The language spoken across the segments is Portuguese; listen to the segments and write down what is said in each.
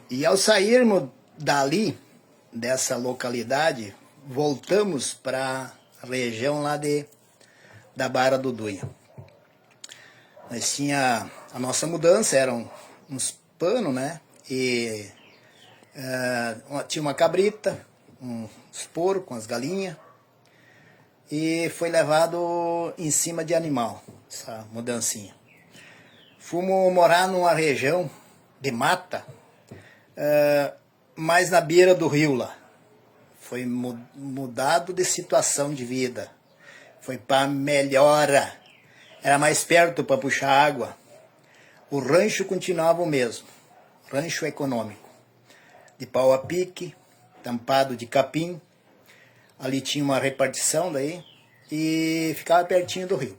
E ao sairmos dali, dessa localidade, voltamos para a região lá da Barra do Duia. Nós tinha a nossa mudança, eram uns panos, né? E tinha uma cabrita, uns porcos, umas galinhas. E foi levado em cima de animal, essa mudancinha. Fomos morar numa região de mata, mais na beira do rio lá. Foi mudado de situação de vida. Foi para melhora. Era mais perto para puxar água. O rancho continuava o mesmo. Rancho econômico. De pau a pique, tampado de capim. Ali tinha uma repartição daí. E ficava pertinho do rio.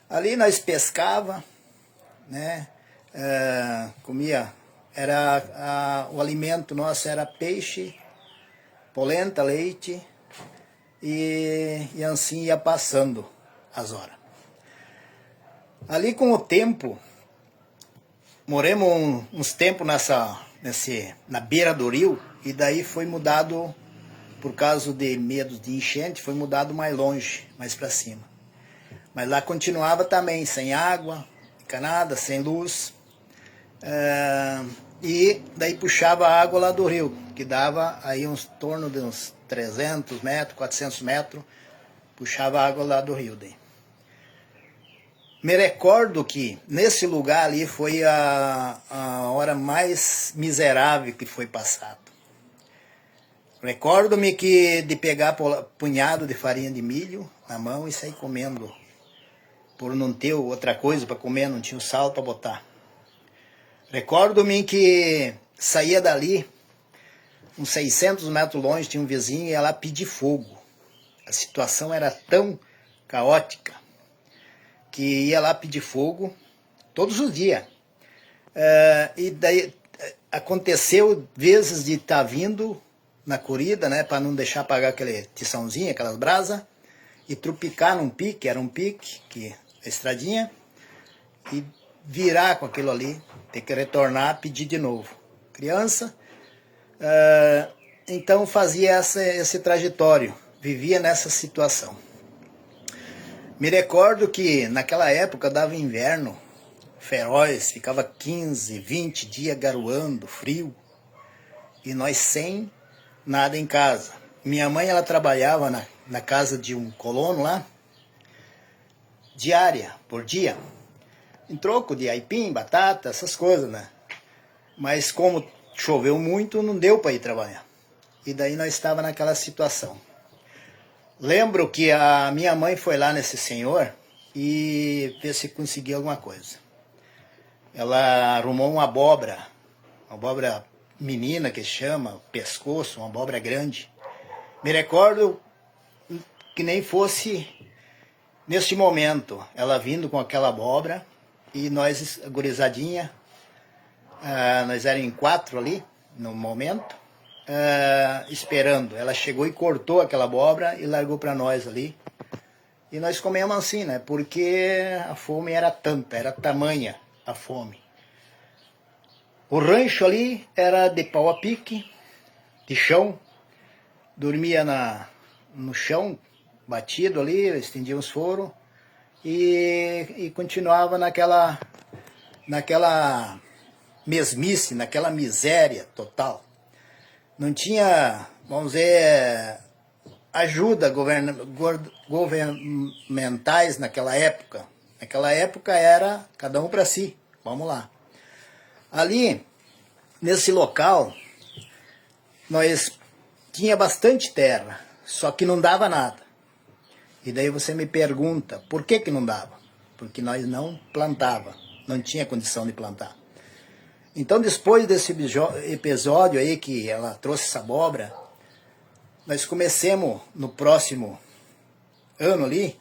Ali nós pescava, né? Comia. O alimento nosso era peixe, polenta, leite. E assim ia passando as horas. Ali com o tempo, moramos uns tempos na beira do rio, e daí foi mudado, por causa de medo de enchente, foi mudado mais longe, mais para cima. Mas lá continuava também, sem água, encanada, sem luz. E daí puxava a água lá do rio, que dava aí torno de uns 300 metros, 400 metros, puxava a água lá do rio daí. Me recordo que nesse lugar ali foi a hora mais miserável que foi passado. Recordo-me que de pegar punhado de farinha de milho na mão e sair comendo, por não ter outra coisa para comer, não tinha sal para botar. Recordo-me que saía dali, uns 600 metros longe, tinha um vizinho e ia lá pedir fogo. A situação era tão caótica que ia lá pedir fogo todos os dias. E daí aconteceu vezes de estar vindo na corrida, né, para não deixar apagar aquele tiçãozinho, aquelas brasas, e trupicar num pique, era um pique, a estradinha, e virar com aquilo ali, ter que retornar, pedir de novo. Criança, então fazia esse trajetório, vivia nessa situação. Me recordo que naquela época dava inverno feroz, ficava 15, 20 dias garoando, frio, e nós sem nada em casa. Minha mãe, ela trabalhava na casa de um colono lá, diária, por dia, em troco de aipim, batata, essas coisas, né? Mas como choveu muito, não deu para ir trabalhar. E daí nós estávamos naquela situação. Lembro que a minha mãe foi lá nesse senhor e ver se conseguia alguma coisa. Ela arrumou uma abóbora menina que chama, pescoço, uma abóbora grande. Me recordo que nem fosse neste momento, ela vindo com aquela abóbora e nós, gurizadinha, nós éramos em 4 ali, no momento, esperando. Ela chegou e cortou aquela abóbora e largou para nós ali. E nós comemos assim, né? Porque a fome era tanta, era tamanha a fome. O rancho ali era de pau a pique, de chão. Dormia no chão, batido ali, estendia os foros. E continuava naquela mesmice, naquela miséria total. Não tinha, vamos dizer, ajuda governamentais naquela época. Naquela época era cada um para si. Vamos lá. Ali, nesse local, nós tinha bastante terra, só que não dava nada. E daí você me pergunta, por que não dava? Porque nós não plantava, não tinha condição de plantar. Então, depois desse episódio aí que ela trouxe essa abóbora, nós começamos, no próximo ano ali,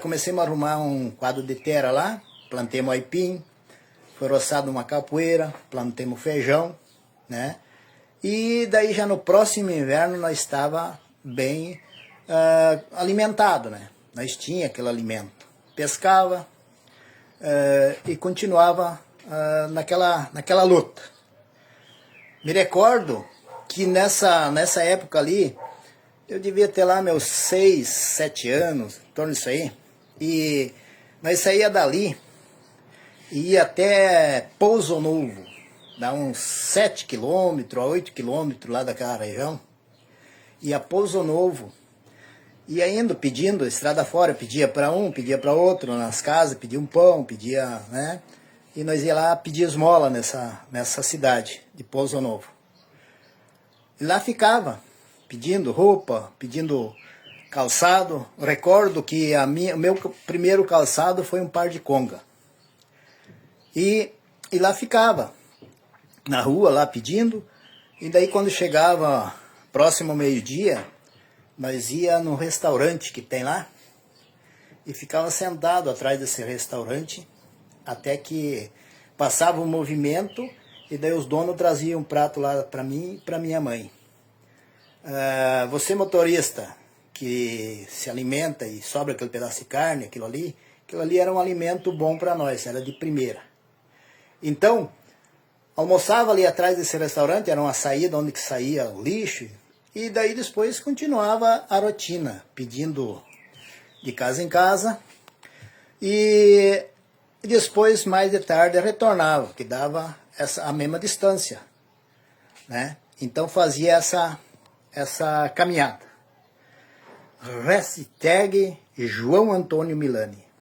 começamos a arrumar um quadro de terra lá, plantemos aipim, foi roçado uma capoeira, plantemos feijão, né? E daí já no próximo inverno nós estava bem alimentado, né? Nós tinha aquele alimento. Pescava e continuava naquela luta. Me recordo que nessa época ali, eu devia ter lá meus 6, 7 anos, em torno disso aí, e nós saía dali e ia até Pouso Novo, dá uns 7 quilômetros a 8 quilômetros lá daquela região, ia a Pouso Novo, ia indo pedindo, estrada fora, pedia para um, pedia para outro, nas casas, pedia um pão, pedia, né? E nós ia lá pedir esmola nessa cidade de Pouso Novo. E lá ficava, pedindo roupa, pedindo calçado. Recordo que o meu primeiro calçado foi um par de conga. E lá ficava, na rua, lá pedindo. E daí quando chegava próximo ao meio-dia, nós ia no restaurante que tem lá e ficava sentado atrás desse restaurante até que passava o movimento e daí os donos traziam um prato lá para mim e para minha mãe. Você motorista que se alimenta e sobra aquele pedaço de carne, aquilo ali era um alimento bom para nós, era de primeira. Então, almoçava ali atrás desse restaurante, era uma saída onde que saía o lixo, e daí depois continuava a rotina, pedindo de casa em casa, e depois, mais de tarde, retornava, que dava a mesma distância, né? Então fazia essa caminhada. Hashtag João Antônio Milani.